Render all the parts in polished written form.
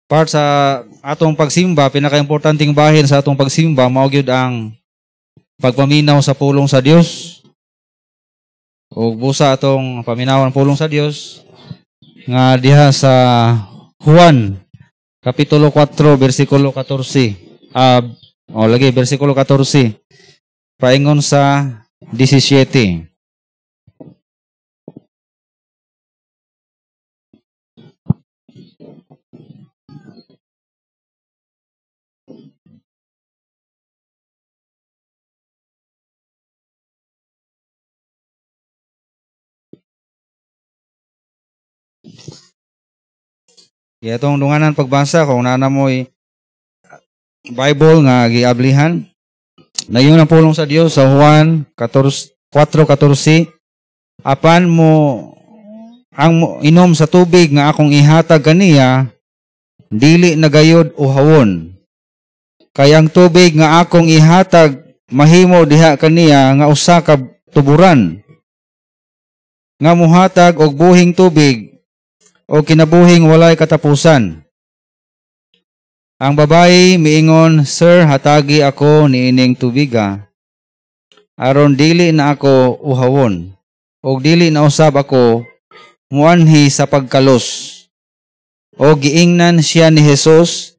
Part sa atong pagsimba, pinaka-importanting bahin sa atong pagsimba, mao gyud ang pagpaminaw sa pulong sa Dios. O busa atong paminawan pulong sa Dios nga diha sa Juan kapitulo 4 bersikulo 14. Lagi bersikulo 14 paingon sa 17. Kaya itong dunganan pagbasa, kung nana mo'y Bible nga giablihan, na yun ang pulong sa Dios sa Juan 4:14, apan mo ang inom sa tubig nga akong ihatag kaniya, dili nagayod uhawon. Kaya ang tubig nga akong ihatag, mahimo diha kaniya nga usa ka tuburan, nga muhatag og buhing tubig, o kinabuhing walay katapusan. Ang babayi miingon, Sir, hatagi ako niining tubiga, aron dili na ako uhawon, o dili na usab ako muanhi sa pagkalos. O giingnan siya ni Jesus,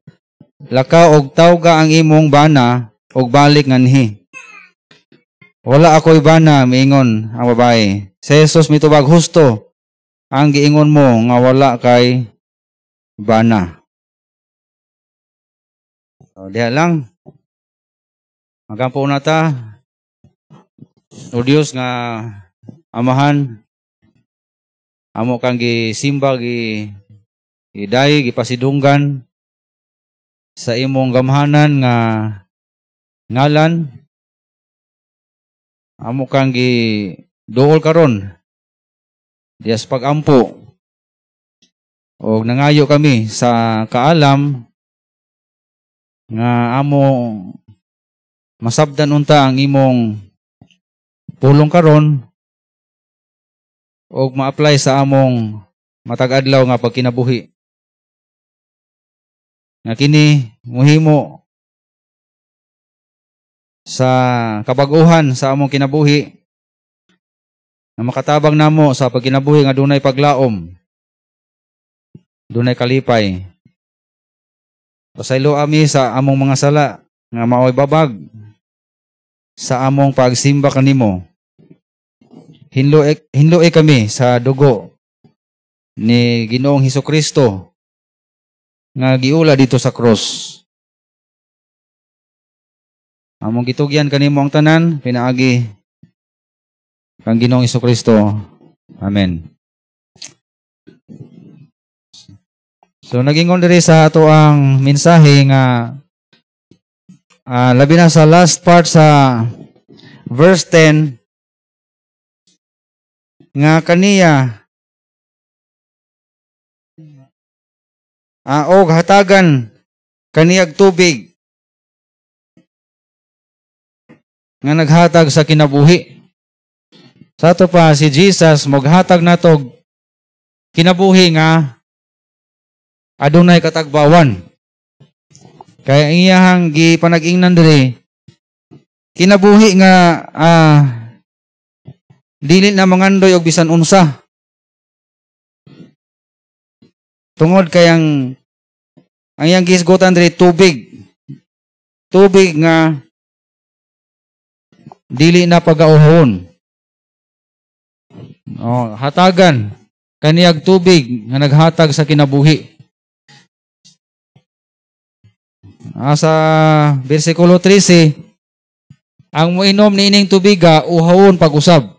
laka og tawga ang imong bana, og balik nganhi. Wala ako'y bana, miingon ang babayi. Si Jesus mitubag, husto ang giingon mo nga wala kay bana. So, diha lang. Magampo na ta. O Diyos nga amahan, amo kang gisimba, giday, gipasidunggan sa imong gamhanan nga ngalan. Amo kang giduol karon dias pagampo, o nangayo kami sa kaalam nga amo masabdan unta ang imong pulong karon, o ma-apply sa among matag-adlaw nga pagkinabuhi. Nga kini muhimo sa kabaguhan sa among kinabuhi, na makatabang namo sa pagkinabuhi nga dunay paglaom, dunay kalipay. Pasaylo ami sa among mga sala nga maoy babag sa among pagsimba kanimo. Hinluoy kami sa dugo ni Ginoong Hesukristo nga giula dito sa cross. Among gitugyan kanimo ang tanan, pinaagi kang Ginoong Hesukristo. Amen. So nagingon diri sa ato ang mensahe nga labi na sa last part sa verse 10 nga kaniya og hatagan kaniyag tubig nga naghatag sa kinabuhi. Sa ato pa si Jesus maghatag natog kinabuhi nga adunay katagbawan. Kaya iyahang gipanag-ingnan diri kinabuhi nga dili na mangandoy og bisan unsa. Tungod kayang ang iyang gisgotan diri tubig. Tubig nga dili na pagauhon. Hatagan kaniyag tubig nga naghatag sa kinabuhi. Sa bersikulo 13, ang moinom niining tubiga uhawon pag-usab.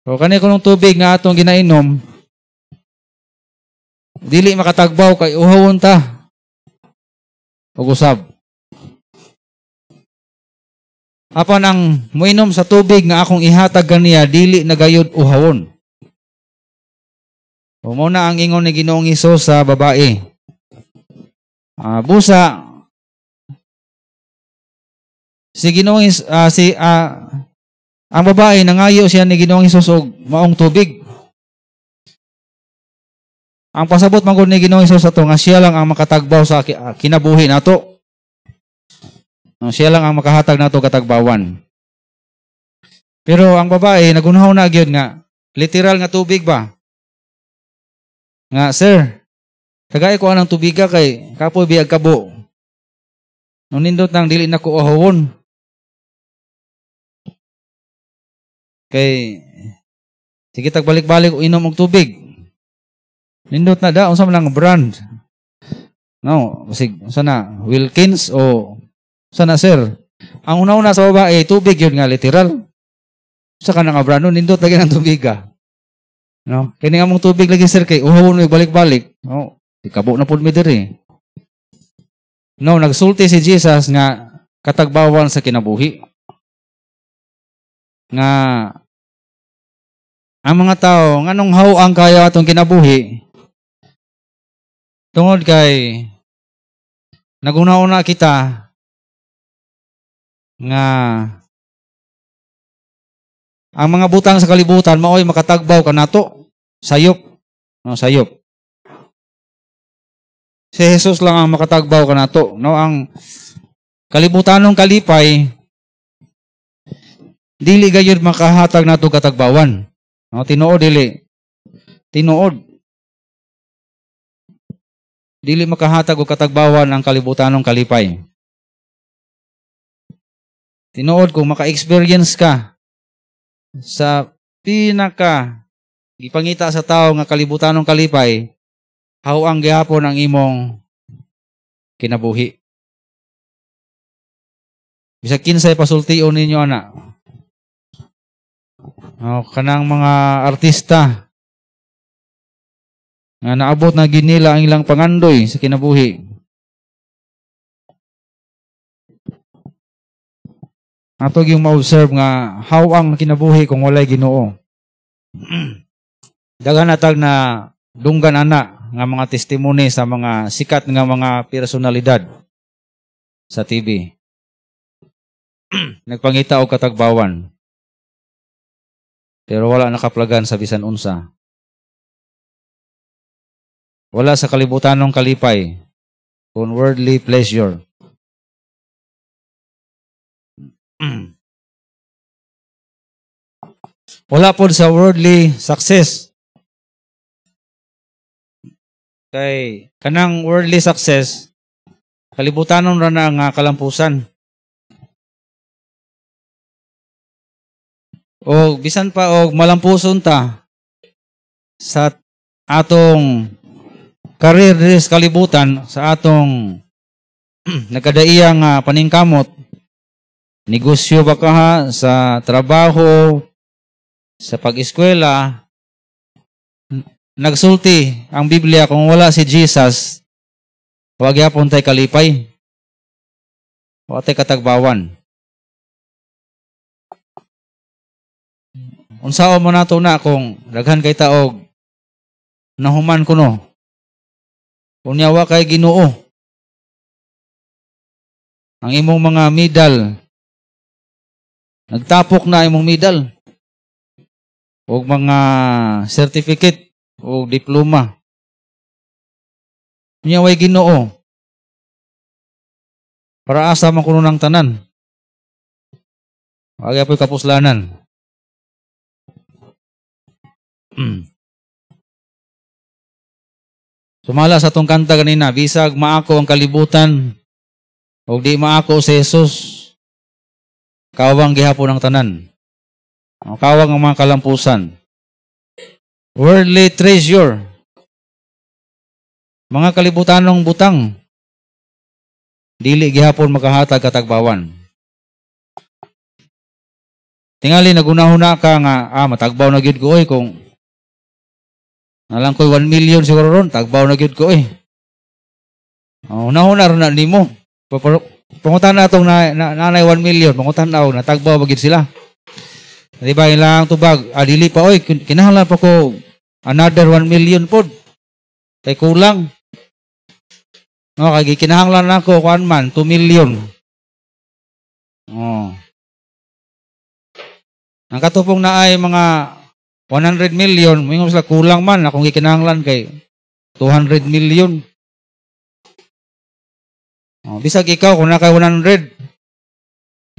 So kani kunong tubig nga atong ginainom, dili makatagbaw kay uhawon ta pag-usab. Apan ang moinom sa tubig nga akong ihatag kaniya, dili nagayod uhawon. O muna ang ingon ni Ginoong Hesus sa babae. Busa si Ginoong Ang babae, nangayo siya ni Ginoong Hesus og maong tubig. Ang pasabot man gud ni Ginoong Hesus ato nga siya lang ang makatagbaw sa kinabuhi nato. Siya lang ang makahatag nato katagbawan. Pero ang babae, nagunhaw na gyud nga literal nga tubig ba? Nga, sir, tagay ko anang tubiga kay kapoy biag kabo. Nung nindot nang dili na ko ahawon. Kay, sige tagbalik-balik o inom og tubig. Nindot na da, unsa man ang brand. No, basig, sana, Wilkins o sana, sir. Ang una-una sa babae, tubig yun nga, literal. Sa ka nga brand, nindot lagi ng tubiga. No? Kaya nga mong tubig lagi, sir, kay uhawon mo balik-balik. No, ikabo na po mi diri. No, nagsulti si Jesus nga katagbawan sa kinabuhi. Nga ang mga tao, nganong hawang kaya atong kinabuhi, tungod kay naguna-una kita nga ang mga butang sa kalibutan maoy makatagbaw kanato, sayop. No, sayop. Si Jesus lang ang makatagbaw kanato. No, ang kalibutanong kalipay dili gayud makahatag nato katagbawan. No, tinuod dili. Tinuod. Dili makahatag og katagbawan ang kalibutanong kalipay. Tinuod kung maka-experience ka sa pinaka gipangita sa tao nga kalibutanong kalipay, how ang gihapon ang imong kinabuhi. Bisag kinsay pasultion ninyo ana. Kanang mga artista nga naabot na ginila ang ilang pangandoy sa kinabuhi. Ato yung ma-observe nga how ang kinabuhi kung walay Ginoo. Daghan natag na dunggan ana nga mga testimony sa mga sikat nga mga personalidad sa TV. Nagpangita og katagbawan. Pero wala nakaplagan sa bisan unsa. Wala sa kalibutanong kalipay kun worldly pleasure. Wala po sa worldly success. Kay kanang worldly success, kalibutanon ra na nga kalampusan. O bisan pa og malampuson ta sa atong career sa kalibutan, sa atong nagkadaiyang paningkamot, negosyo ba ka ha, sa trabaho, sa pag-eskwela, nagsulti ang Biblia kung wala si Jesus, wag yapon tay kalipay. Wa tay katagbawan. Unsaon mo nato na kung daghan kay taog nahuman kuno. Unya wa kay Ginoo. Ang imong mga medal, nagtapok na imong medal. O mga certificate o diploma. Unya way Ginoo. Para asa man kuno ng tanan. Wag apoy kapuslanan. Sumala sa tong kanta kanina, bisag maako ang kalibutan o di maako si Jesus, kawang gihapon ang tanan. Kawang ang mga kalampusan. Worldly treasure. Mga kalibutanong butang. Dili gihapon makahatag katagbawan. Tingali nagunahuna ka nga, matagbaw na gyud ko oy kung nalang ko'y 1 million siguro ron, tagbaw na gyud ko eh. Unahuna ron na nimo. Pangutan na itong nanay 1 million, pangutan na ako, natagbaw bagid sila. Diba, ilang tubag, dili pa oy, kinahanglan pa ko another 1 million po. Kay kulang. Kaya kinahanglan na ako, 1 man, 2 million. Ang katupong na ay mga 100 million, mingon sila kulang man akong gikinahanglan kay 200 million. Bisag ikaw kung naka 100,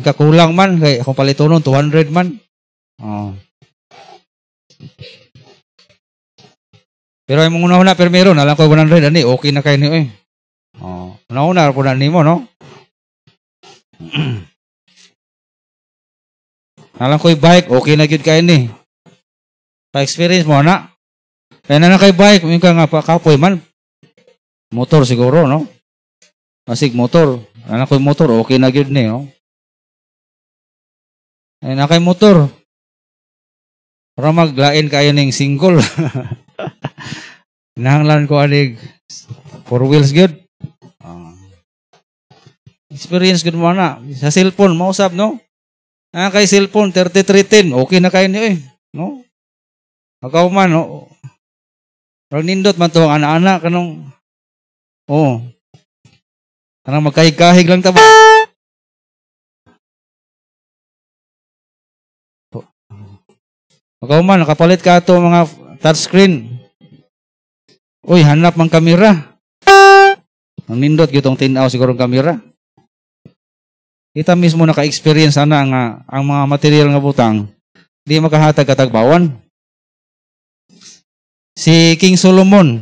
ikakulang man kay akong palitonon 200 man. Pero ay mong una primero nalang ko 100 ani okay na kay ni eh. Una po na nimo no. Nalang ko bike okay na gyud kay ni. Pa-experience mo na. Kaya na kay bike, may ka nga pa kapoy man. Motor siguro, no? Masig motor. Ano ko'y motor, okay na gyud ni, no? Ay na kay motor. Para maglain kayo ning single. Nahanglan ko anig 4 wheels gyud. Experience gyud mo na. Sa cellphone, mausap, no? Kay cellphone, 3310, okay na kayo ni, no? Magaw man, no? Pero nindot man to ang anak-anak kanong kanang magkahig-kahig lang taba. Magaw man nakapalit ka ato mga touchscreen. Uy, hanap mang kamera. Ang nindot gyud tong tin-aw siguro ang kamera. Kita mismo naka-experience ana nga ang mga material nga butang di makahatag katagbawan. Si King Solomon,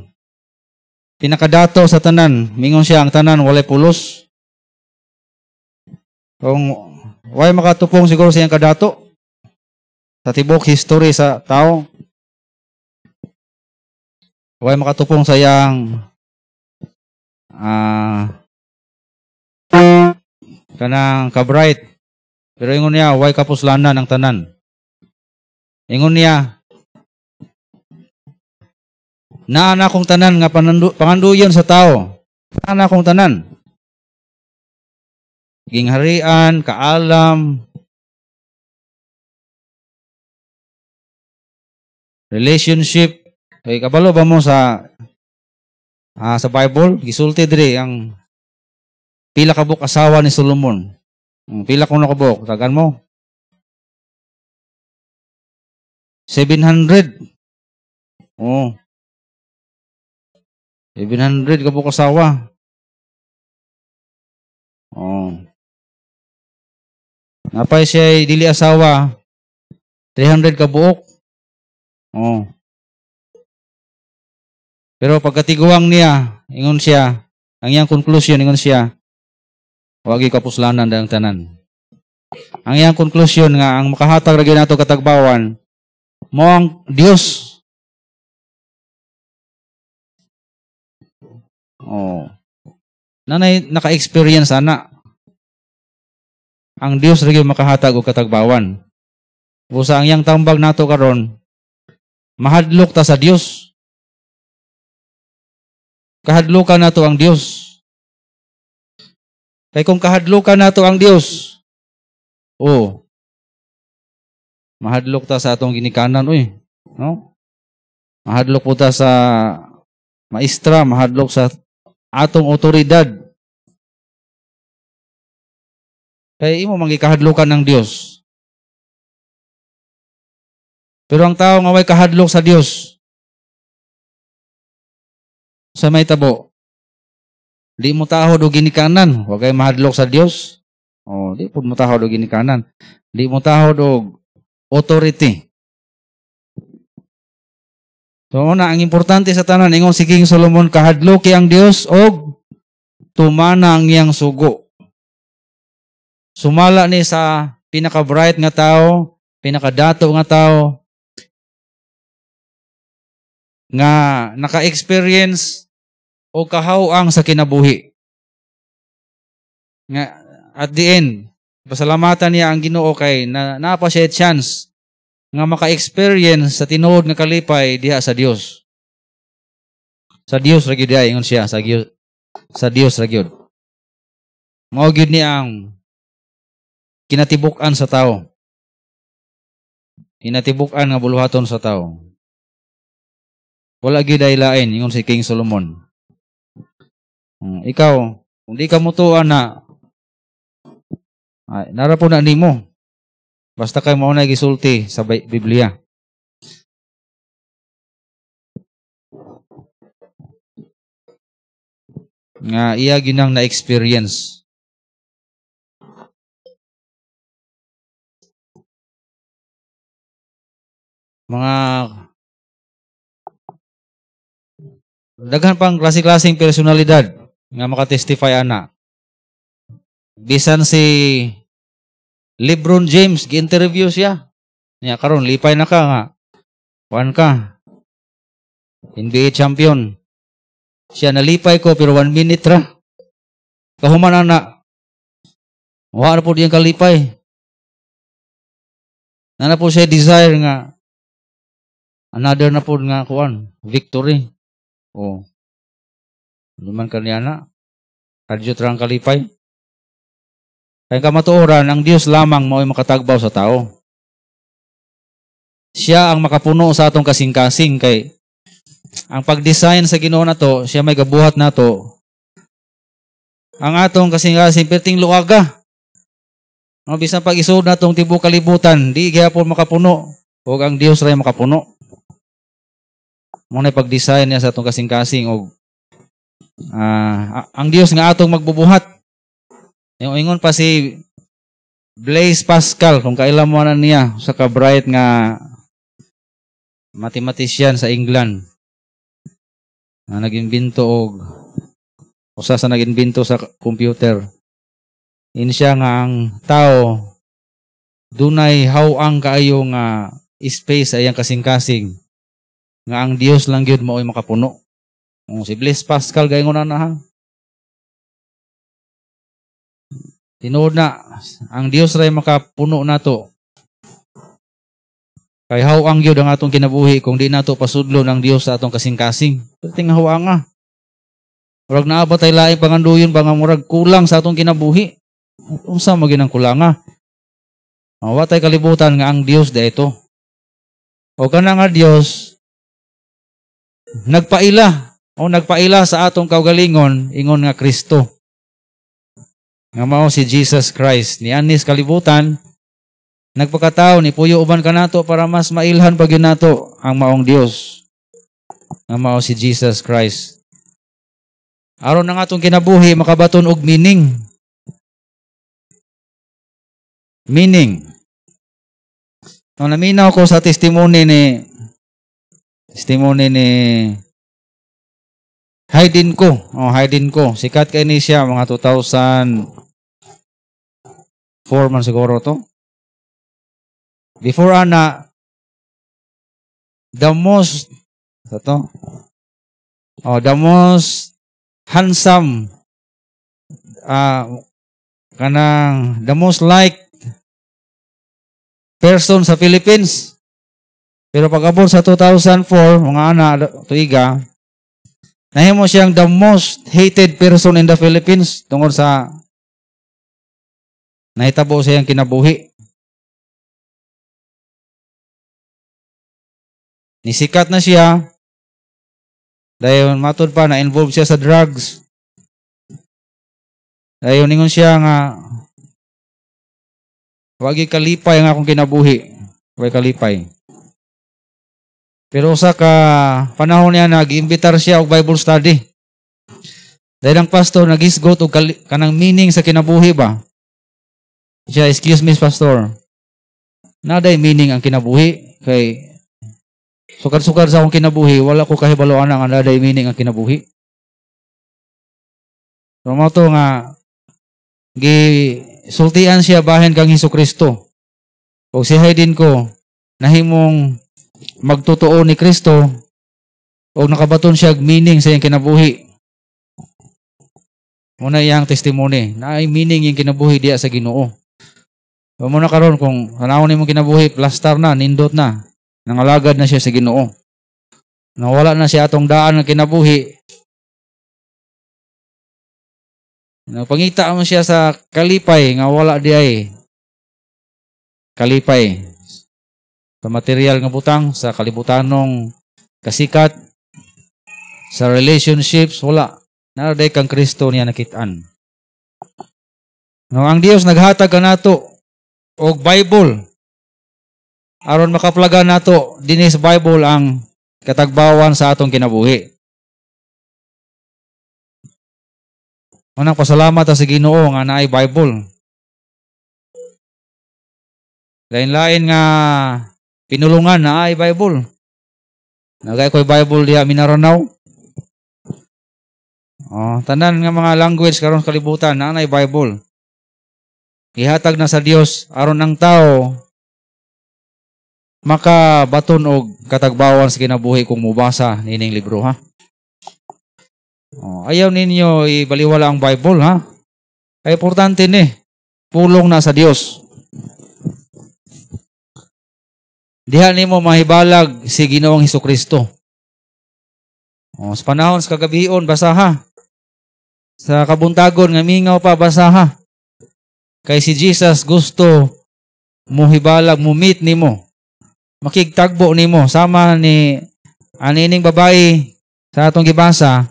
pinakadato sa tanan, mingon siya ang tanan, walay pulos. Kung way makatupong siguro siyang kadato, sa tibok history sa tao, way makatupong sa iyang kanang kabright. Pero ingon niya, way kapuslanan ang tanan. Ingon niya, naana kong tanan nga panganduyon sa tao. Naana kong tanan. Gingharian, kaalam, relationship. Kay kabalo ba mo sa Bible? Gisulti diri ang pila ka buok asawa ni Solomon. Pila kung nakabuk, tagan mo. 700. 700 ka buok asawa. Napay siya dili asawa. 300 ka buok. Pero pagkatiguang niya, ingon siya, ang iyang conclusion, ingon siya, wagi kapuslanan dang tanan. Ang iyang conclusion nga, ang makahatag ragi nato katagbawan, mo ang Dios. Nanay naka-experience ana. Ang Dios ragi makahatag og katagbawan. Busa ang iyang tambag nato karon, mahadlok ta sa Dios. Kahadlukan nato ang Dios. Kay kung kahadlukan nato ang Dios, mahadlok ta sa atong ginikanan, no? Mahadlok po ta sa maestra, mahadlok sa atong otoridad. Kay imo mangikahadlukan ng Dios. Pero ang tao nga way kahadlok sa Dios, sa may tabo, di mo tahod o ginikanan. Huwag kayo mahadlok sa Dios. Di po mo tahod o ginikanan. Di mo tahod o authority. So, una, ang importante sa tanan, ingon si King Solomon, kahadloki ang Dios o tumana ang iyang sugo. Sumala ni sa pinaka-bright nga tao, pinaka-dato nga tao, nga naka-experience o kahawang sa kinabuhi. Nga at the end, pasalamatan niya ang Ginoo kay na napa siya chance nga maka-experience sa tinuod nga kalipay diha sa Dios. Sa Dios ra gyud ingon siya sa Dios ra gyud. Mao gyud ni ang kinatibuk-an sa tao. Kinatibuk-an nga buluhaton sa tao. Wala gyud ay lain ingon si King Solomon. Ikaw, kung di ka mutuan na, nara po na nimo. Basta kay mao na gisulti sa Biblia. Nga iya ginang na-experience. Mga daghan pang klase-klaseng personalidad nga makatestify ana. Bisan si LeBron James gi-interview siya. Nya karon lipay na ka nga. Kuan ka. NBA champion. Siya nalipay ko pero 1 minute ra. Kahuman na. Wa na po diyang kalipay. Na po siya desire nga another na po nga kuan, victory. Oh. Luman kaniya na. Kadyo trang kalipay. Kaya kamatuoran, ang Diyos lamang mo'y makatagbaw sa tao. Siya ang makapuno sa atong kasing-kasing kay ang pag-design sa Ginoo na to, siya may gabuhat na to. Ang atong kasing-kasing perting luaga. Ang bisan pag isod na tong tibok kalibutan, di gyapon makapuno. O ang Diyos ray makapuno. Muna pag-design niya sa atong kasing-kasing og ang Diyos nga atong magbubuhat. Yung ingon pa si Blaise Pascal, kung kailan mo na niya, sa ka-bright nga mathematician sa England, na nag-imbento og usa sa nag-imbento sa computer. In siya nga ang tao dunay hawang kaayo nga space ayang kasing-kasing nga ang Dios lang gyud mao'y makapuno. Si Blaise Pascal gaingon na ha. Tinuod na, ang Dios ray makapuno nato. Kay hawang gyud ang atong kinabuhi kung di nato pasudlo ng Dios sa atong kasing-kasing. Perting hawang nga. Murag naabot tay laing panganduyon ba nga murag kulang sa atong kinabuhi. Unsa mo ginang kulanga? Wa tay kalibutan nga ang Dios da ito. O kana nga Dios nagpaila sa atong kaugalingon ingon nga Kristo. Nga mao si Jesus Christ. Ni anis kalibutan, nagpakatao, ni puyo uban ka nato para mas mailhan pag yun nato ang maong Dios. Nga mao si Jesus Christ. Aron na nga itong kinabuhi, makabaton og meaning. Meaning. Nung naminaw ko sa testimony ni Haydn ko. Sikat kay ni siya mga 2004 man siguro to. Before ana the most handsome kanang the most liked person sa Philippines. Pero pag-abot sa 2004 mga ana tuiga nahimo siyang the most hated person in the Philippines tungkol sa nahitabo siyang kinabuhi. Nisikat na siya dahil matod pa na-involve siya sa drugs. Dahil ningon siya nga wagi kalipay nga akong kinabuhi. Wagi kalipay. Pero sa ka panahon niya nag-imbitar siya og Bible study. Dahil ang pastor nag-isgot og kanang meaning sa kinabuhi ba? Siya, excuse me pastor. Naday meaning ang kinabuhi kay sukar-sukar sa akong kinabuhi, wala ko kahibaloan ang naday meaning ang kinabuhi. So mo to nga gisultian siya bahin kang Hesukristo. O si Haydn ko nahimong magtotoo ni Kristo o nakabaton siya meaning sa iyang kinabuhi. Muna iyang testimony na ay meaning yung kinabuhi diya sa Ginoo. So muna karon kung hanawon nimong kinabuhi, plastar na, nindot na, nangalagad na siya sa Ginoo. Nawala na siya atong daan ng kinabuhi. Pangita mo siya sa kalipay nga wala di ay kalipay. Sa material nga butang, sa kalibutanong kasikat, sa relationships, wala. Naraday kang Kristo niya nakitaan. No, ang Dios naghatag ka nato og Bible aron makaplagan nato dinhi sa Bible ang katagbawan sa atong kinabuhi. Unang pasalamat sa Ginoo nga naay Bible. Lain-lain nga pinulungan na ay Bible. Nagay ko'y Bible diha Mindanao. Tanan nga mga language karon kalibutan na ay Bible. Ihatag na sa Dios aron ang tao makabaton og katagbawan sa kinabuhi kung mubasa nining libro ha. Ayaw ninyo ibaliwala ang Bible ha. Ay importante ni pulong na sa Dios. Diha nimo mahibalag si Ginoong Hesukristo. Sa panahon sa kagabion basaha. Sa kabuntagon nga mingaw pa basaha. Kay si Jesus gusto mo hibalag mo meet nimo. Makigtagbo nimo sama ni anining babae sa atong gibasa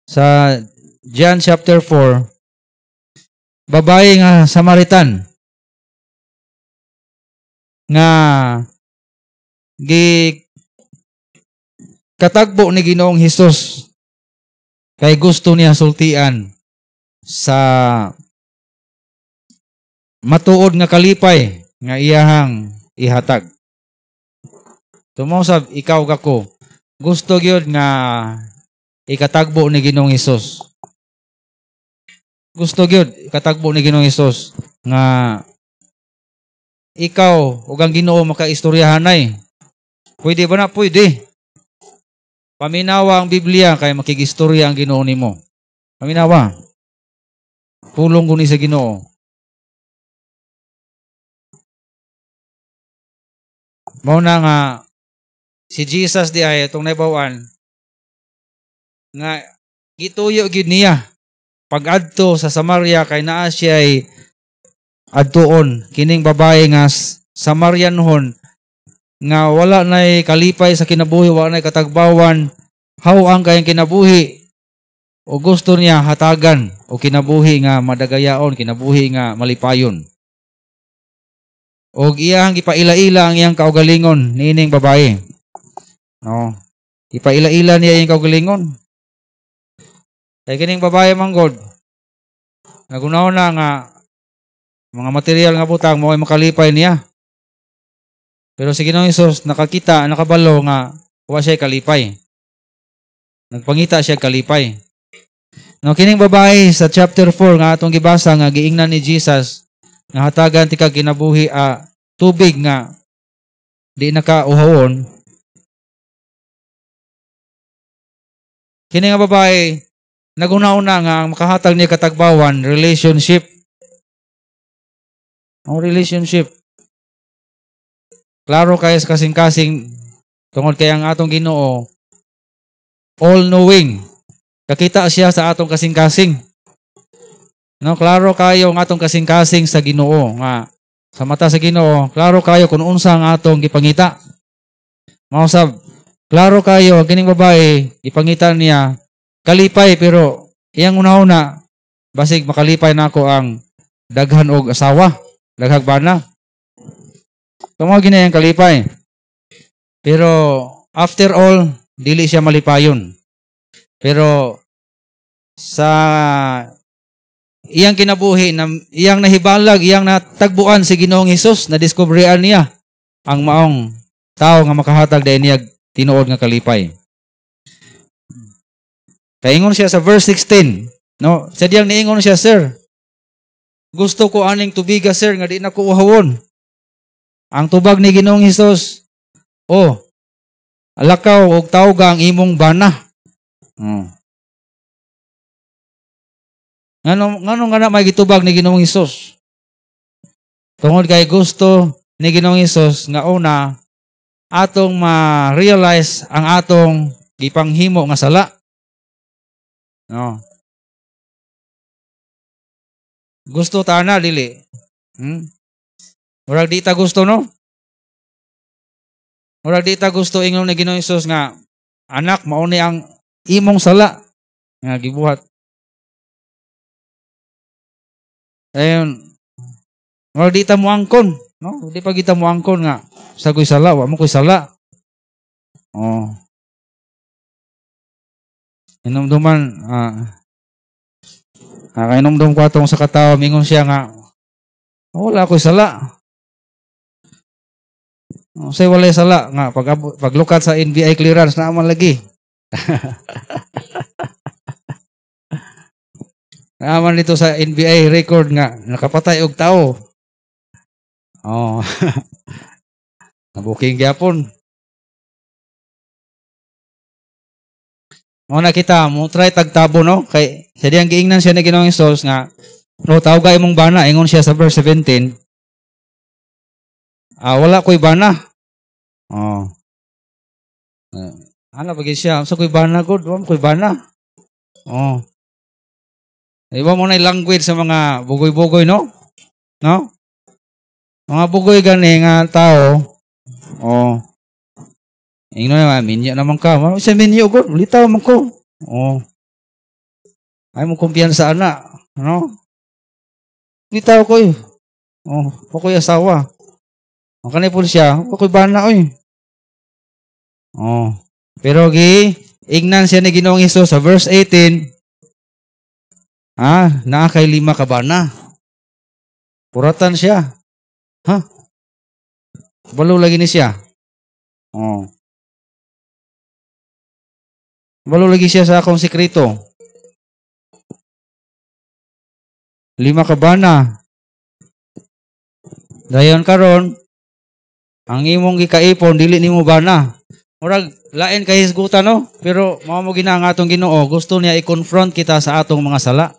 sa John chapter 4. Babae nga Samaritan nga katagbo ni Ginoong Hesus kay gusto niya sultian sa matuod nga kalipay nga iyahang ihatag. Tumaw sab ikaw kako gusto gyud nga ikatagbo ni Ginoong Hesus. Gusto gyud ikatagbo ni Ginoong Hesus nga ikaw ug ang Ginoo makaistoryahanay. Pwede ba na? Pwede. Paminawa ang Biblia kay makigistorya ang Ginoo nimo. Paminawa. Pulong guni sa Ginoo. Mao na nga si Jesus di ay itong naibawan nga gituyo gyud niya pag-adto sa Samaria kay naa siya ay adtuon kining babae nga Samarianhon nga wala nay kalipay sa kinabuhi, wala nay katagbawan, hawang kayang kinabuhi o gusto niya hatagan o kinabuhi nga madagayaon, kinabuhi nga malipayon. Og iyang ipaila-ila ang iyang kaugalingon nining babae. No. Ipaila-ila niya iyang kaugalingon. Kay kining babae manggod nagunaw na nga mga material nga butang mo ay makalipay niya. Pero si Ginoong Hesus nakakita, nakabalo nga wa siya kalipay. Nagpangita siya kalipay. No, kining babae sa chapter 4 nga atong gibasa nga giingnan ni Jesus nga hatagan ti kag kinabuhi tubig nga di nakauhawon. Kini nga babae nagunauna nga makahatag niya katagbawan relationship. Ang relationship. Klaro kayo sa kasing-kasing tungod kay ang atong Ginoo all-knowing. Kakita siya sa atong kasing-kasing. No, klaro kayo ang atong kasing-kasing sa Ginoo nga sa mata sa Ginoo, klaro kayo kung unsa ang atong gipangita. Mausab, klaro kayo ang kining babae ipangita niya kalipay pero iyang una-una basig makalipay nako ang daghan og asawa. Daghag bana. Tumaw gina yang kalipay. Pero after all, dili siya malipayon. Pero sa iyang kinabuhi, iyang nahibalag, iyang natagbuan si Ginoong Hesus, na-discoveryan niya ang maong tao nga makahatag dahil niya tinuod nga kalipay. Kaingon siya sa verse 16. No, sadyang niingon siya, sir, gusto ko aning tubiga, sir, nga di na ko uhawon. Ang tubag ni Ginoong Hesus, alakaw og tawga ang imong bana. Ngano nga na may gitubag ni Ginoong Hesus? Tungod kay gusto ni Ginoong Hesus nga una atong ma-realize ang atong gipanghimo nga sala. No. Gusto ta na dili. Murag di ta gusto, no? Murag di ta gusto ingon ni Ginoong Hesus nga anak mao ni ang imong sala nga gibuhat. Ayun. Murag di ta moangkon No, di pa kita mo angkon nga sa ko'y sala, wa mo ko'y sala. Oh. Inumduman kainomdom ko atong sa katawa, mingon siya nga wala ko'y sala. Say walay sala nga paglukat sa NBI clearance na man lagi. Naaman dito sa NBI record nga nakapatay og tao. Oh. Nabuking gyapon. Mo na kita mo try tagtabo no kay sa diyang giingnan siya ni Ginoong Hesus nga no tawga imong bana ingon siya sa verse 17. Wala ko'y bana. Oh. Ano pag siya sa ko'y bana gud, wa ko'y bana. Oh. Iba mo na yung language sa mga bugoy-bugoy, no? No? Mga bugoy gani nga tao. Oh. Ingno na, minyo naman ka. Sa minyo ko, litaw man ko. Oh. Ay mo kumpiyansa ana. No? Litaw ko eh. Oh, pakoy asawa. Ang kanay po siya, pakoy bana oy. Oh. Pero ignan siya ni Ginoong Hesus sa verse 18. Naa kay 5 ka bana. Puratan siya. Ha? Balo lagi ni siya. Oh. Balo lagi siya sa akong sekreto. 5 ka bana. Dayon karon, ang imong gikaipon dili nimo bana. Murag lain kay hisgutan no, pero mao mo gina ang atong Ginoo, gusto niya i-confront kita sa atong mga sala.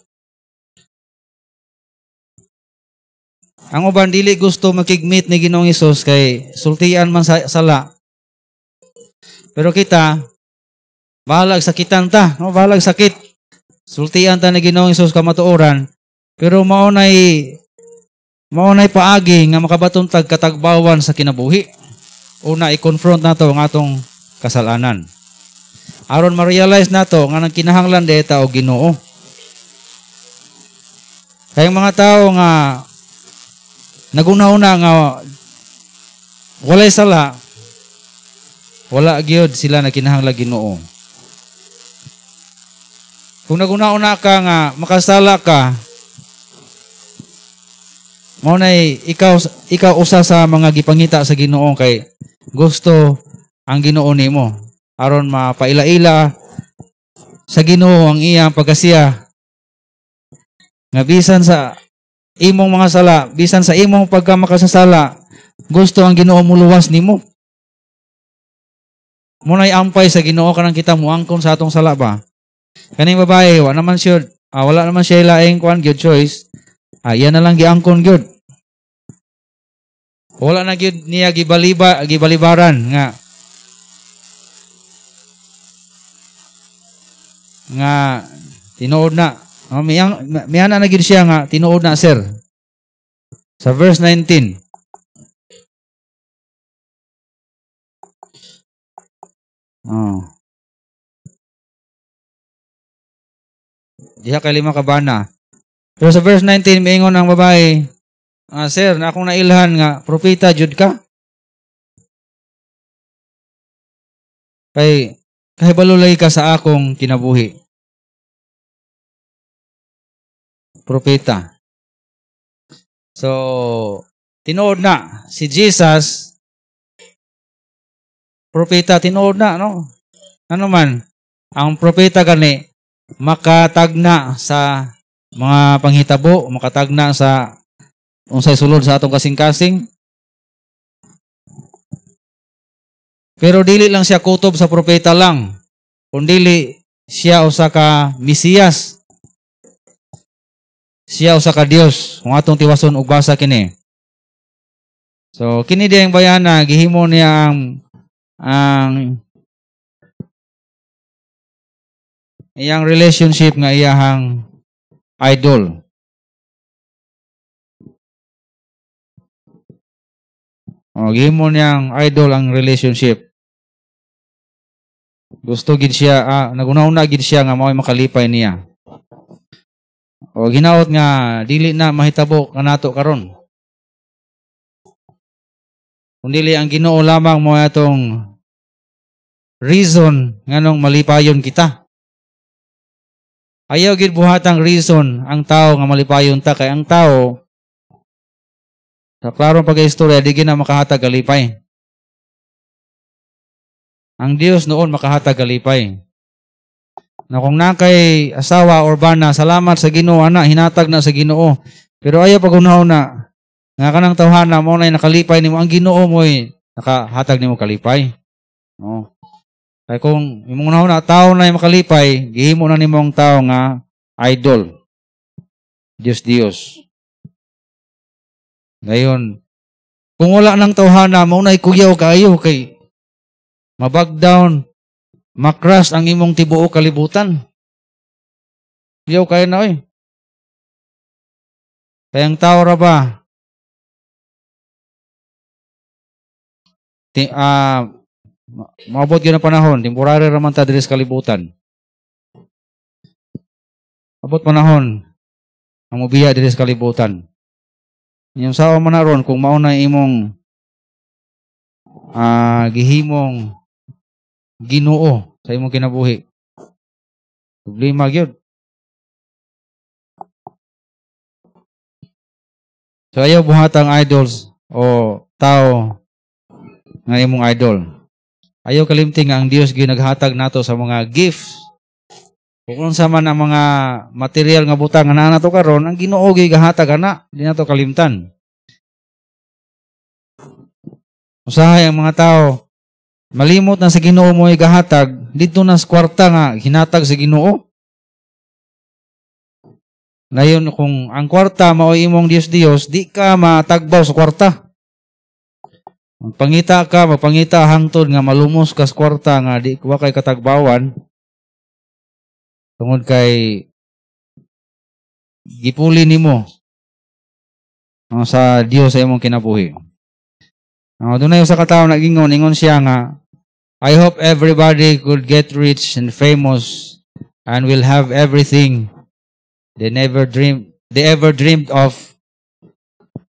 Ang uban dili gusto makigmeet ni Ginoong Hesus kay sultian man sa sala. Pero kita bahalag sakitan ta, no, bahalag sakit. Sultian ta ni Ginoong Hesus kamatuoran, pero mao nay paagi nga makabatuntag katagbawan sa kinabuhi. Una i-confront nato ang atong kasalanan. Aron ma-realize nato nga nang kinahanglan deta og Ginoo. Kay mga tao nga naguna-una nga walay sala, wala gyud sila na kinahanglan Ginoo. Kung naguna-una ka nga makasala ka, mao nay ikaw usa sa mga gipangita sa Ginoo kay gusto ang Ginoo nimo aron mapaila-ila sa Ginoo ang iyang pagkasiya nga bisan sa imong mga sala, bisan sa imong pagkamakasasala, gusto ang Ginoo muluwas nimo. Munay ampay sa Ginoo kanang kita muangkon sa atong sala ba. Kaning babae wala naman siya laing kuan gyud choice. Yan na lang giangkon gyud. Wala na gyud niya gibalibaran nga tinuod na. Miyana na gyud siya nga tinuod na sir. Sa verse 19. Diha kay 5 ka bana. Pero sa verse 19 miingon ang babae, sir, na akong nailhan nga propeta jud ka. Kay balulay ka sa akong kinabuhi. Propeta. So, tinuod na si Jesus, propeta tinuod na, no? Ano man, ang propeta gani makatagna sa mga panghitabo, makatagna sa unsay sulod sa atong kasing-kasing. Pero dili lang siya kutob sa propeta lang, kundi siya usa ka Mesiyas. Siya usa ka Dios, kung atong tiwason og basa kini. So kini diyang bayana gihimo niya ang iyang relationship nga iyahang idol. Gihimo niyang idol ang relationship. Gusto gid siya, naguna-una gid siya nga mao'y makalipay niya. O ginaot nga dili na mahitabo kanato karon. Kundi ang Ginoo lamang mo atong reason nganong malipayon kita. Ayaw gid buhatang reason ang tao nga malipayon ta kay ang tao sa klarong pag-istorya di gina makahatag kalipay. Ang Dios noon makahatag kalipay. Na kung nakay asawa or bana, salamat sa Ginoo ana, hinatag na sa Ginoo. Pero ayaw pagunaw na nga kanang tawhana mo na nakalipay nimo ang Ginoo mo'y nakahatag nimo kalipay. No. Kay kung imong na tao na makalipay, gihimo na nimo ang tao nga idol. Dios. Ngayon, kung wala nang tawhana mo na ikuyaw kaayo kay mabag down, makras ang imong tibuok kalibutan. Kuyaw kayo na oy. Kaya ang tao ra ba? Maabot yun ang panahon, temporary raman ta diri sa kalibutan. Abot panahon, ang mubiya diri sa kalibutan. Yung sao man naron, kung mauna imong gihimong Ginoo sa imong kinabuhi. Problema gyud. So ayaw buhatang idols o tao nga imong idol. Ayaw kalimting nga ang Dios ginaghatag nato sa mga gifts. Kung sa man ang mga material nga butang nga naa nato karon, ang Ginoo gigahatag ana, di nato kalimtan. Usahay ang mga tao malimot na sa Ginoo mo igahatag, dito na sa kwarta nga hinatag sa Ginoo. Ngayon kung ang kwarta mao imong Dios, di ka matagbaw sa kwarta. Magpangita hangtod nga malumos ka sa kwarta nga di wa kay katagbawan. Tungod kay gipuli nimo sa Dios sa imong kinabuhi. Dunay usa ka tawo ingon siya nga, I hope everybody could get rich and famous and will have everything they ever dreamed of,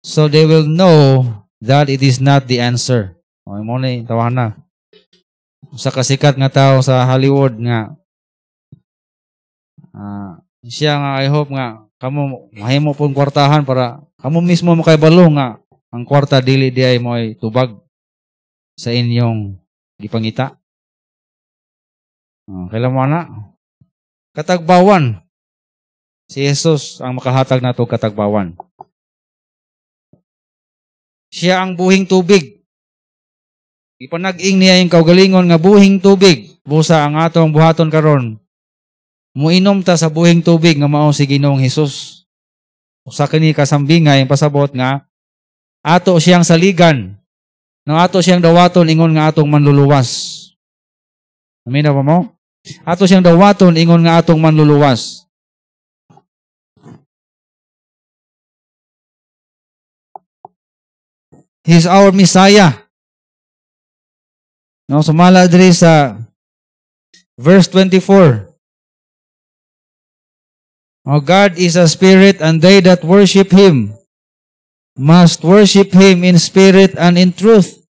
so they will know that it is not the answer. Mo ni tawana. Sa kasikat nga tao sa Hollywood nga siya nga, I hope nga kamo mahimo pong kwartahan para kamo mismo mo kay balo nga ang kwarta dili di ay mo ay tubag sa inyong gipangita. Kailan mo na? Katagbawan. Si Jesus ang makahatag nato katagbawan. Siya ang buhing tubig. Ipanag-ing niya yung kaugalingon nga buhing tubig. Busa ang atong buhaton karon. Muinom ta sa buhing tubig nga mao si Ginoong Hesus. Usa kini kasambingay ang pasabot nga ato siyang saligan. No ato siyang dawaton ingon nga atong manluluwas. Amin ba mo? Ato siyang dawaton ingon nga atong manluluwas. He's our Messiah. No, sumala diri sa verse 24. God is a spirit, and they that worship Him must worship Him in spirit and in truth.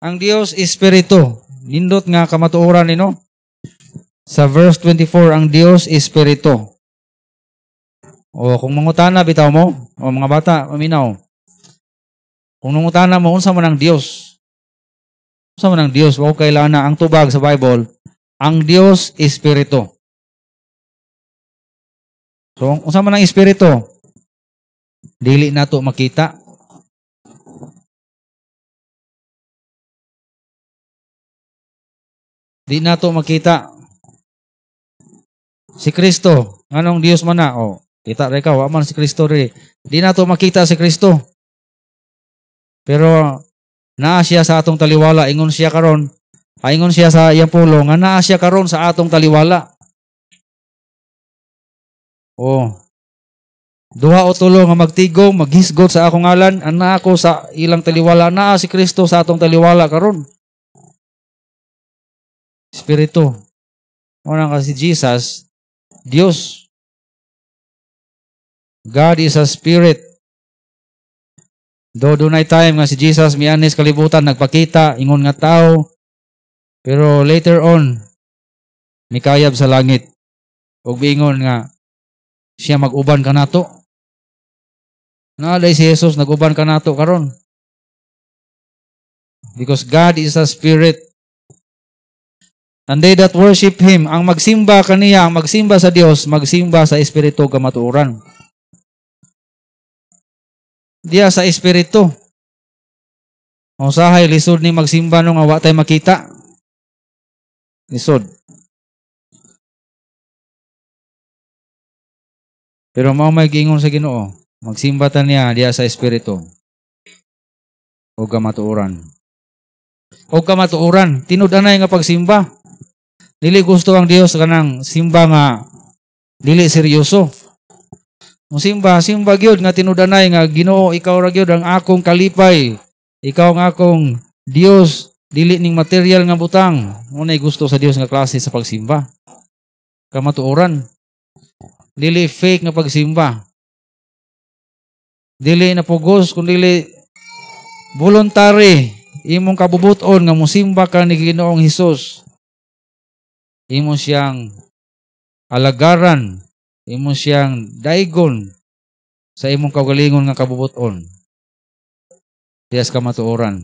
Ang Dios is Espiritu. Nindot nga kamatuoran nino. Sa verse 24, ang Dios is Espiritu. O kung mangutana bitaw mo, o mga bata, maminaw. Kung mangutana mo, unsa man ang Dios? Unsa man ang Dios? O kailangan na ang tubag sa Bible, ang Dios is Espiritu. So, unsa man ang Espiritu? Dili nato makita. Di nato makita. Si Kristo, anong Dios man na? O, kita rin ka, waman si Kristo rin. Di nato makita si Kristo. Pero, naa siya sa atong taliwala. Ingon siya karon. Ingon siya sa iyang pulo, nga naa siya karon sa atong taliwala. O, duha o tulo nga magtigong, maghisgot sa akong ngalan, ana ako sa ilang taliwala. Naa si Kristo sa atong taliwala karon. Espiritu. Unang kasi Jesus, Dios. God is a spirit. Do dunay time nga si Jesus mianis kalibutan nagpakita ingon nga tao, pero later on mikayab sa langit ug ingon nga siya mag-uban kanato. Naalay si Jesus nag-uban kanato karon. Because God is a spirit. And they that worship Him, ang magsimba kaniya, ang magsimba sa Dios, magsimba sa espiritu kamatuoran. Diya sa espiritu. Usahay lisod ni magsimba nung nga wa tay makita. Lisod. Pero mao may giingon sa Ginoo, magsimba ta niya diya sa espiritu. O kamatuoran. O kamatuoran, tinud-anay nga pagsimba. Dili gusto ang Dios kanang simba nga dili seryoso. Simba gyud nga tinud-anay nga Ginoo, ikaw ra gyud ang akong kalipay. Ikaw ang akong Dios, dili ning material nga butang. Unay gusto sa Dios nga klase sa pagsimba. Kamatuoran. Dili fake nga pagsimba. Dili na pugos kundi voluntary. Imong kabubuton nga musimba ka ni Ginoong Hesus. Imo siyang alagaran, imo siyang daigon sa imong kaugalingon nga kabubuton. Diyas kamatuoran.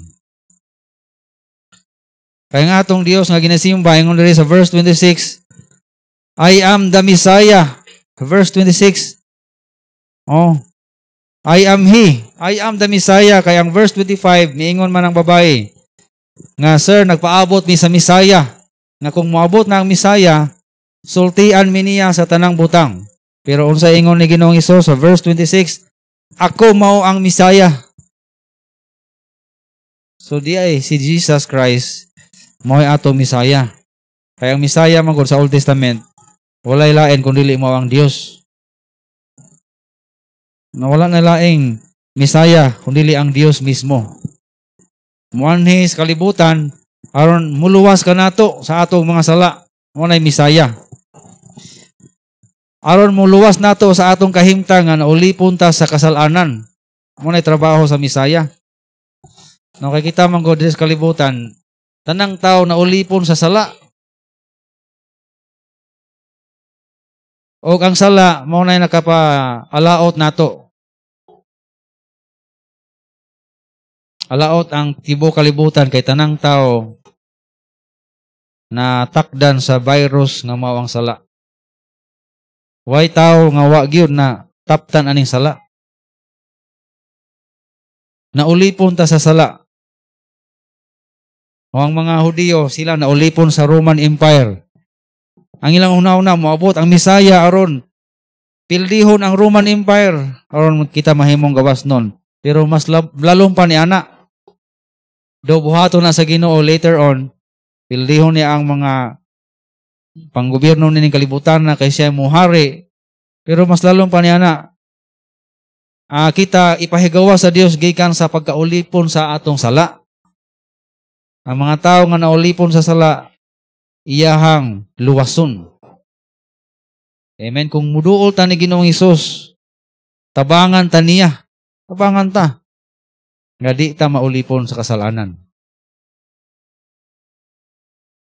Kaya nga atong Dios nga ginasimba, ingon diri sa verse 26, I am the Messiah. Verse 26. Oh, I am He. I am the Messiah. Kaya ang verse 25, miingon man ang babae, nga sir, nagpaabot mi sa Messiah. Nga kung moabot na ang Messiah, sultian mi niya sa tanang butang. Pero unsa ingon ni Ginoong Hesus sa verse 26, ako mao ang Messiah. So di ay si Jesus Christ mao ato Messiah. Kaya ang Messiah man sa Old Testament, walay lain kung dili mao ang Dios. Wala na laing Messiah kung dili ang Dios mismo. Muanhis kalibutan aron muluwas kanato sa atong mga sala. Mao nay Messiah. Aron muluwas nato sa atong kahimtang nga naulipon ta sa kasalanan. Mao nay trabaho sa Messiah. No kay kita man gud sa kalibutan, tanang tao naulipon sa sala. O ang sala mao nay nakapa-alaot nato. Alaot ang tibo kalibutan kay tanang tao na takdan sa virus nga mao ang sala. Way tao nga wa gyud na taptan aning sala. Naulipon ta sa sala. O ang mga Hudiyo, sila naulipon sa Roman Empire. Ang ilang una-una moabot ang Messiah aron pildihon ang Roman Empire aron kita mahimong gawas nun. Pero mas lalong pa ni ana. Do buhaton na sa Ginoo later on, pildihon niya ang mga panggobyerno ning kalibutan na kay siya muhari. Pero mas lalong pa ni ana. Kita ipahigawa sa Dios gikan sa pagkaulipon sa atong sala. Ang mga tao nga naulipon sa sala, iyahang luwason. Amen. Kung muduol ta ni Ginoong Hesus, tabangan ta niya. Tabangan ta. Nga di ta maulipon sa kasalanan.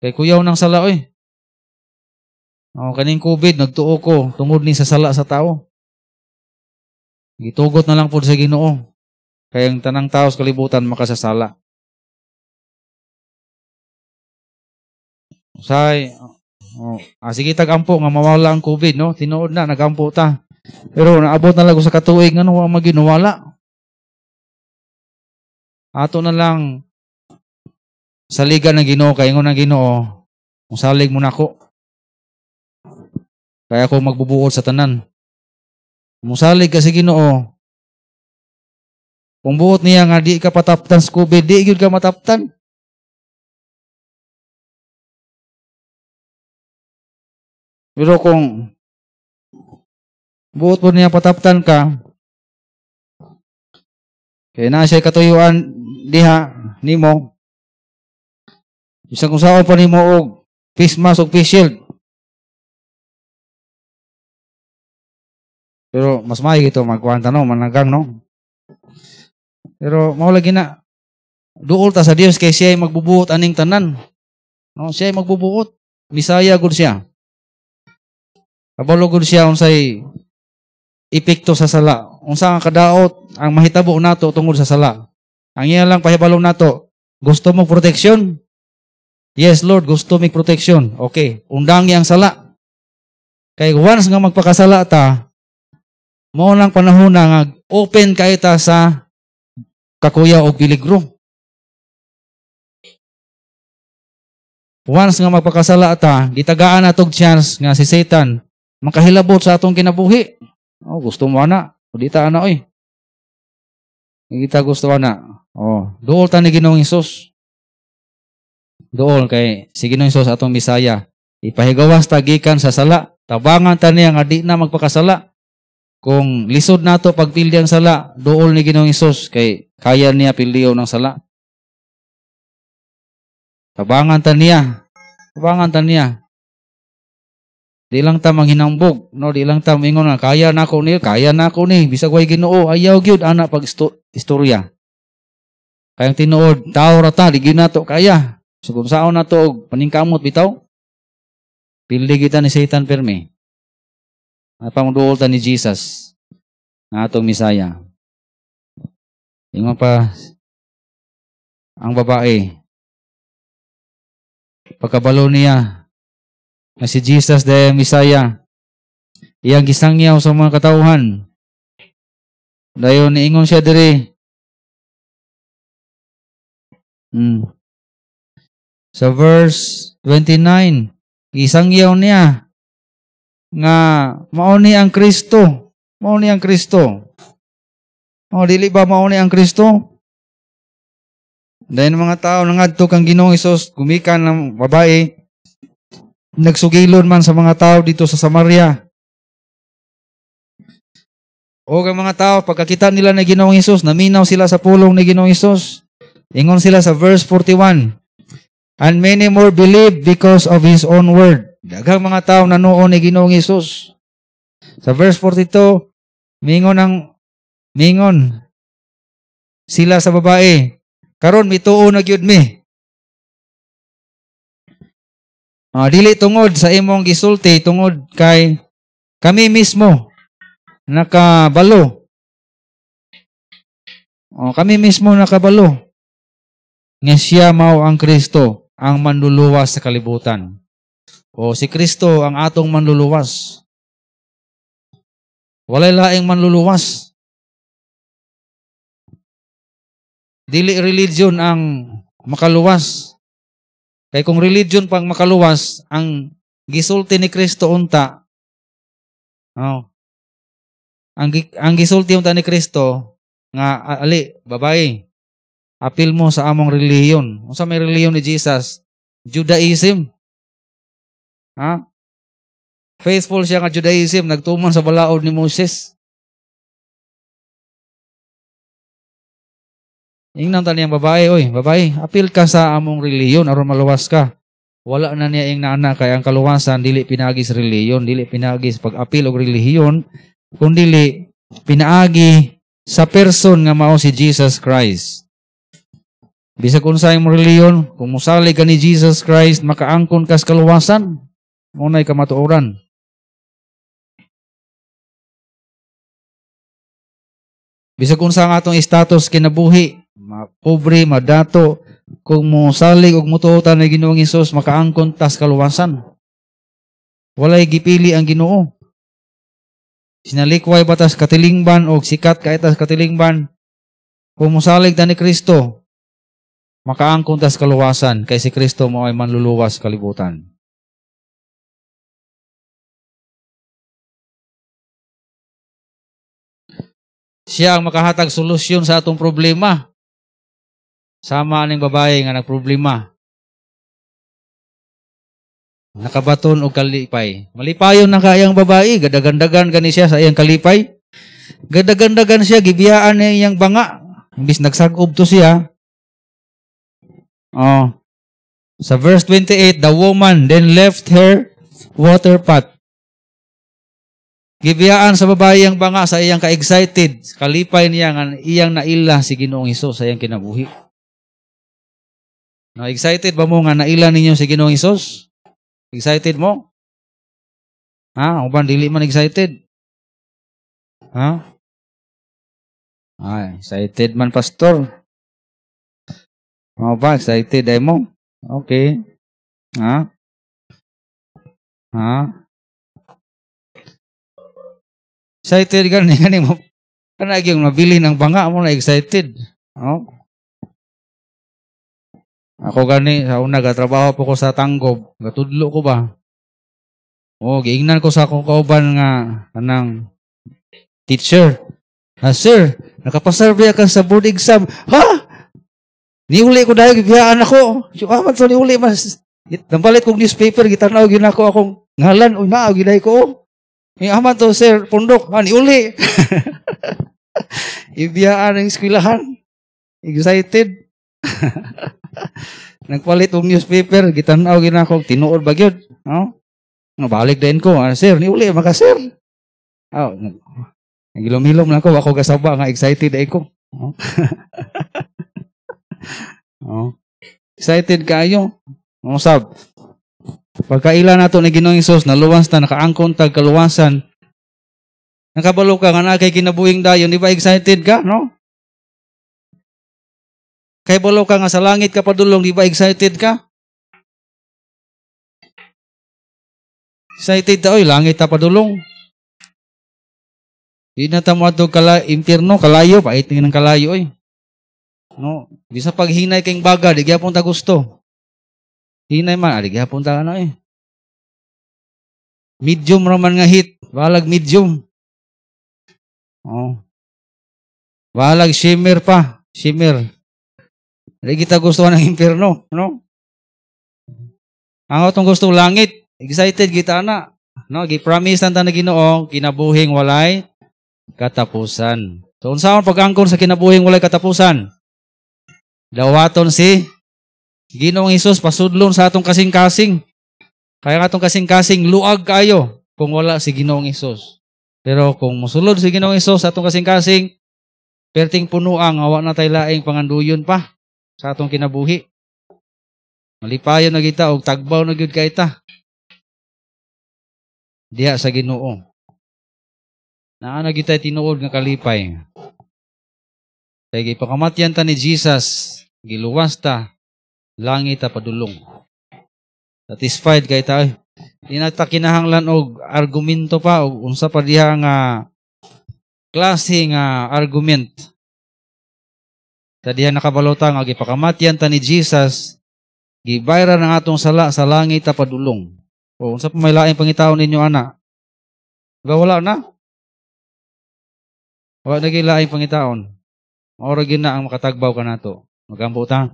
Kay kuyaw ng sala, oy. Kaning COVID, nagtuo ko, tungod ni sa sala sa tao. Gitugot na lang po sa Ginoo. Kaya ang tanang tao sa kalibutan makasasala. Sige tagampo nga mawala ang COVID, no? Tinuod na, nagampo ta. Pero naabot na lang sa katuig, ano ang maginuwala? Ato na lang saligan ng Ginoo, kaya ng Ginoo, musalig mo na ako. Kaya ako magbubuod sa tanan. Musalig ka sa Ginoo. Kung buot niya nga di ka pataptan sa COVID, di yun ka mataptan. Pero kung buot po niya pataptan ka, kaya na siya katuyuan diha nimo. Isang kung saan pa nimo og face mask o face shield. Pero mas may ito magkuhan no, managang no. Pero maulagi na, duol ta sa Dios kay siya ay magbubuot aning tanan. No, siya ay magbubuot. Misaya gud siya. Kabalo gud siya unsay epekto sa sala. Unsa nga kadaot ang mahitabo nato tungod sa sala. Ang iya lang pahibalom nato, gusto mo protection? Yes, Lord, gusto mig protection. Okay, undangi ang sala. Kay once nga magpakasala ta, mao lang panahon na nga open kay ta sa kakuya o peligro. Once nga magpakasala ta, gitagaan na tog chance nga si Satan makahilabot sa atong kinabuhi. Oh, gusto mo ana, o di ta ana oy. Kita gusto ana. Oh, duol ta ni Ginoong Hesus. Duol kay si Ginoong Hesus atong Misaya. Ipahigawas ta gikan sa sala. Tabangan ta niya nga di na magpakasala. Kung lisod nato pagpildi ang sala, duol ni Ginoong Hesus kay kaya niya pildiyo ng sala. Tabangan ta niya. Tabangan ta niya. Di lang ta manghinambog, no, di lang ta mingon nga kaya nako ni, bisag way Ginoo, ayaw gyud ana pag istorya. Kayang tinuod, tao ra ta, di gyud nato kaya. So kung saon nato og paningkamot bitaw, pildi kita ni Satan permi. At pamuduol ta ni Jesus, nga atong Misaya. Ingon pa ang babae, pagkabalo niya na si Jesus the Messiah, iyang gisangyaw sa mga katauhan. Dayon niingon siya diri. Sa verse 29, gisangyaw niya nga mao ni ang Kristo. Mao ni ang Kristo. O dili ba mao ni ang Kristo? Dayon mga tao nangadto kang Ginoong Hesus, gumikan ng babae, nagsugilon man sa mga tao dito sa Samaria. O ang mga tao, pagkakita nila na Ginoong Hesus, naminaw sila sa pulong ni Ginoong Hesus. Ingon sila sa verse 41, and many more believed because of His own word. Daghang mga tao nanuon ni Ginoong Hesus. Sa verse 42, mingon sila sa babae, karon mituo na gyud mi. Dili tungod sa imong gisulti, tungod kay kami mismo nakabalo. Kami mismo nakabalo nga siya mao ang Kristo, ang manluluwas sa kalibutan. Si Kristo ang atong manluluwas. Walay laing manluluwas. Dili religion ang makaluwas. Kay kung religion pang makaluwas, ang gisulti ni Kristo unta, ang gisulti unta ni Kristo, nga, babae, apil mo sa among reliyon. Unsa may reliyon ni Jesus? Judaism. Faithful siya nga Judaism, nagtuman sa balaod ni Moses. Ingnan ta niyang babae, babae, apil ka sa among reliyon aron maluwas ka. Wala na niya ing naana kay ang kaluwasan dili pinaagi sa reliyon, dili pinaagi sa pag-apil og relihiyon, kundi pinaagi sa person nga mao si Jesus Christ. Bisag unsa imong reliyon, kung mosalig ka ni Jesus Christ, makaangkon ka sa kaluwasan, unay kamatuoran. Bisag unsa ang atong status kinabuhi, pobre, madato, kung mosalig og mutuotan ni Ginoong Hesus, makaangkon tas kaluwasan. Walay gipili ang Ginoo. Sinalikway batas katilingban o sikat kaitas katilingban, kung mosalig ta ni Kristo, makaangkon tas kaluwasan, kay si Kristo mo ay manluluwas kalibutan. Siya ang makahatag solusyon sa atong problema. Sama aning babae nga nagproblema. Nakabaton og kalipay. Malipayon na kayang babae, gadagandagan gani siya sa iyang kalipay. Gadagandagan siya, gibiyaan niya iyang banga. Imbis nagsagob to siya. Sa verse 28, the woman then left her water pot Gibiyaan sa babae ang banga sa iyang ka-excited. Kalipay niya nga iyang naila si Ginoong Hesus sa iyang kinabuhi. Na-excited ba mo nga naila ninyo si Ginoong Hesus? Excited mo? Ha? Uban dili man excited? Ha? Ay, excited man pastor. Mo ba excited ay mo? Okay. Ha? Ha? Excited gani mo. Kana gyud mabili ng banga mo na excited. Oh. Ako gani sa una gatrabaho po ko sa Tanggob, gatudlo ko ba. Oh, giingnan ko sa akong kauban nga kanang teacher. Sir, nakapaserve ka sa board exam. Ha? Niuli ko dahil biyaan ako. Aman so niuli mas. Nampalit kong newspaper, gitanaw gyud ako akong ngalan o naa giday ko. Aman to sir, pundok, niuli. Ibiyaan ang eskwelahan. Excited. Nagpalit og newspaper, gitanaw gyud ako, tinuod ba gyud? No? Nabalik din ko, sir, niuli maka sir. Oh, nagilom-hilom lang ko, ako kasaba nga excited ay ko. Oh. Excited kayo. Sab. Pagkaila nato ni Ginoong Hesus, naluwas na, nakaangkon tag kaluwasan. Nakabalo ka nga na kay kinabuhing dayon, di ba excited ka, no? Kay balo ka nga sa langit ka padulong, di ba excited ka? Excited ta, oy, langit ta padulong. Di na ta mo ato impierno, kalayo, paiting ng kalayo, oy. No, bisa pag hinay kayong baga, di gyapon ta gusto. Hinay man, di gyapon ta ano eh. Medium raman nga hit, balag medium. Oh. Balag shimmer pa, shimmer. Di kita gusto ng impierno, no? Ang atong gusto langit, excited kita na. No, gi-promise ta na Ginoo kinabuhing walay katapusan. So unsaon pag-angkon sa kinabuhing walay katapusan? Dawaton si Ginoong Hesus pasudlon sa atong kasing-kasing. Kaya atong kasing-kasing luag kayo kung wala si Ginoong Hesus. Pero kung musulod si Ginoong Hesus sa atong kasing-kasing, perting punuang awa na tay laing panganduyon pa sa atong kinabuhi. Malipayon na kita og tagbaw na gyud kay ta. Diha sa Ginoo. Naa na kita tinuod nga kalipay. Kay gipakamatyan ta ni Jesus, giluwas ta, langit ta padulong. Satisfied kay ta. Di na ta kinahanglan og argumento pa og unsa pa diha nga klase nga argument. Sa diha nakabalota nga gipakamatyan ta ni Jesus, gibayran ang atong sala sa langit ta padulong. O unsa pa may laing pangitaon ninyo ana? Diba wala na? Wala na gilaing pangitaon. Maura gina ang makatagbaw ka nato. Magambo ta.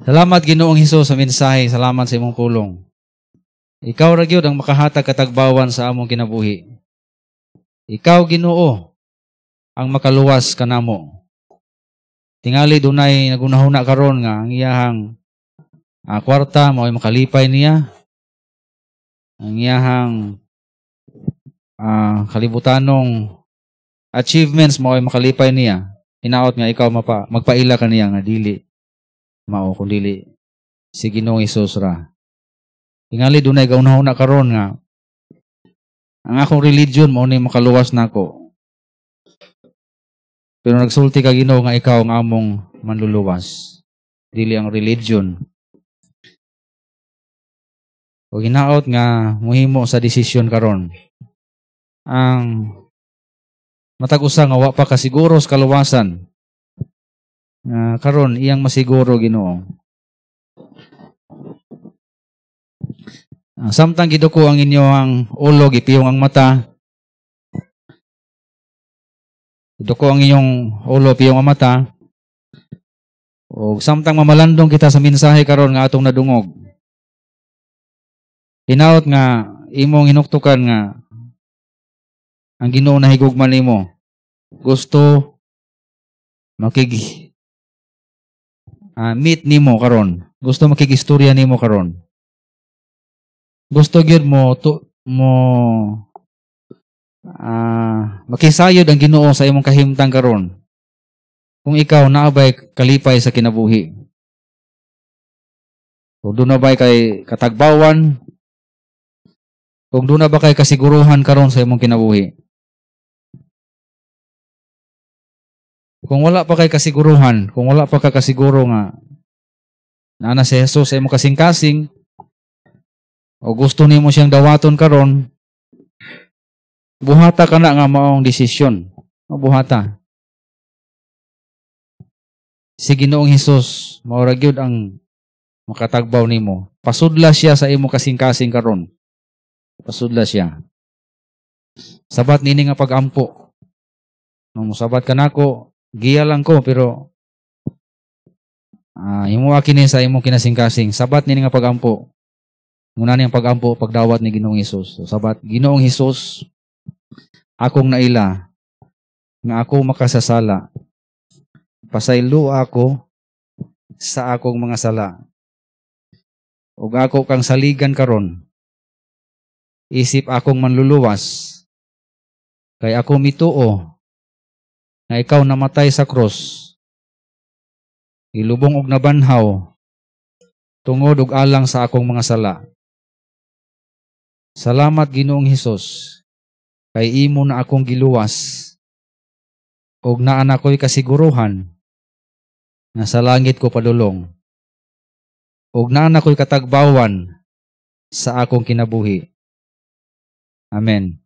Salamat Ginoong Hesus sa mensahe. Salamat sa imong pulong. Ikaw ra gyud ang makahatag katagbawan sa among kinabuhi. Ikaw Ginoo ang makaluwas kanamo. Tingali dunay nagunahuna karon nga ang iyahang kwarta mao'y makalipay niya. Ang iyahang kalibutanong achievements mao'y makalipay niya. Hinaot nga ikaw magpaila ka niya nga dili mao kung dili si Ginoong Hesus ra. Tingali dunay gaunahuna karon nga ang akong religion mao ni makaluwas nako. Pero nagsulti ka Ginoo nga ikaw ang among manluluwas. Dili ang religion. O hinaot nga muhimo sa desisyon karon. Ang matag-usa nga wa pa kasiguro sa kaluwasan. Karon iyang masiguro Ginoo. Samtang giduko ang inyong ulo, gipiyong ang mata. Giduko ang inyong ulo, piyong ang mata. O samtang mamalandong kita sa mensahe karon nga atong nadungog. Hinaot nga imong hinuktukan nga ang Ginoo na higugman nimo. Gusto meet nimo karon. Gusto makigistorya nimo karon. Gusto gyud mo makisayod ang Ginoo sa imong kahimtang karon. Kung ikaw naabay kalipay sa kinabuhi. Kung doon na ba kay katagbawan, kung doon na ba kay kasiguruhan karon sa imong kinabuhi. Kung wala pa kay kasiguruhan, kung wala pa ka kasiguro nga na si Jesus sa imong kasing-kasing, o gusto nimo siyang dawaton karon, buhata ka na nga maong desisyon. Buhata. Si Ginoong Hesus, maura gyud ang makatagbaw nimo. Pasudla siya sa imong kasing-kasing karon. Pasudla siya. Sabat nini nga pag-ampo. Nung sabat ka nako, giya lang ko pero imo akini sa imong kinasing-kasing. Sabat nini nga pag-ampo. Muna niyang pag-ampo pagdawat ni Ginoong Hesus. So, sabat, Ginoong Hesus, akong naila nga ako makasasala. Pasaylo ako sa akong mga sala. Ug ako kang saligan karon. Isip akong manluluwas. Kay ako mituo na ikaw namatay sa krus. Ilubong og nabanhaw tungod og alang sa akong mga sala. Salamat Ginoong Hesus kay imo na akong giluwas. Og naa na ko'y kasiguruhan na sa langit ko padulong. Og naa na ko'y katagbawan sa akong kinabuhi. Amen.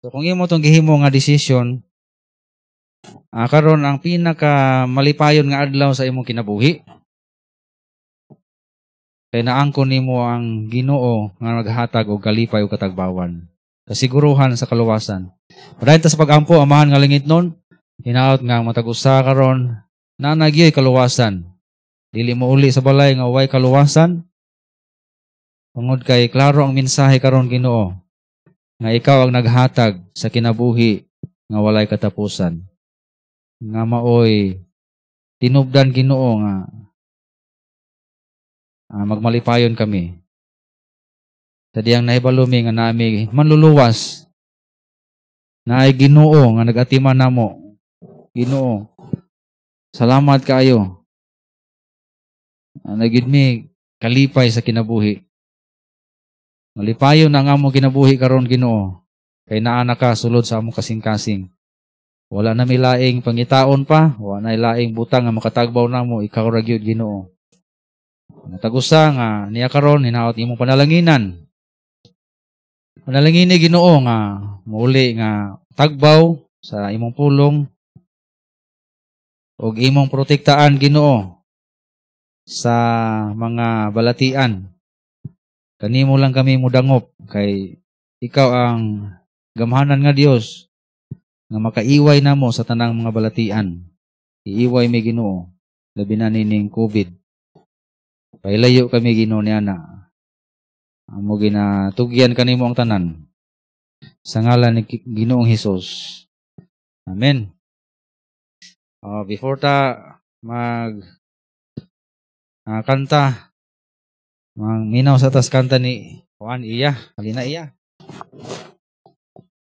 So kung imo tong gihimo nga desisyon, karon ang pinaka malipayon nga adlaw sa imong kinabuhi. Kay naangkon nimo ang Ginoo nga naghatag og kalipay ug katagbawan. Kasiguruhan sa kaluwasan. Padayon ta sa pag-ampo amahan nga langitnon, hinaot nga matag-usa karon na nagyoy kaluwasan. Dili mo uli sa balay nga way kaluwasan. Tungod kay klaro ang mensahe karon Ginoo nga ikaw ang naghatag sa kinabuhi nga walay katapusan. Nga maoy tinubdan Ginoo nga magmalipayon kami. Sa diyang nahibalumi nga nami manluluwas na ay Ginoo nga nagatiman namo. Ginoo, salamat kaayo. Nagid mi kalipay sa kinabuhi. Malipayon na nga mo kinabuhi karon Ginoo. Kay naa na ka sulod sa among kasing-kasing. Wala na mi laing pangitaon pa, wala na laing butang nga makatagbaw namo, ikaw ra gyud Ginoo. Natagusa nga niya karon hinaot imong panalanginan. Panalangin ni Ginoo nga muli nga tagbaw sa imong pulong ug imong protektaan Ginoo sa mga balatian. Kanimo lang kami mudangop kay ikaw ang gamhanan nga Dios nga makaiway namo sa tanang mga balatian. Iiway mi Ginoo labi na nining COVID. Pailayo kami Ginoo niana. Amo ginatugyan kanimo ang tanan. Sa ngalan ni Ginoong Hesus. Amen. Before ta kanta, minaw sa tas kanta ni Juan Iya. Halina Iya.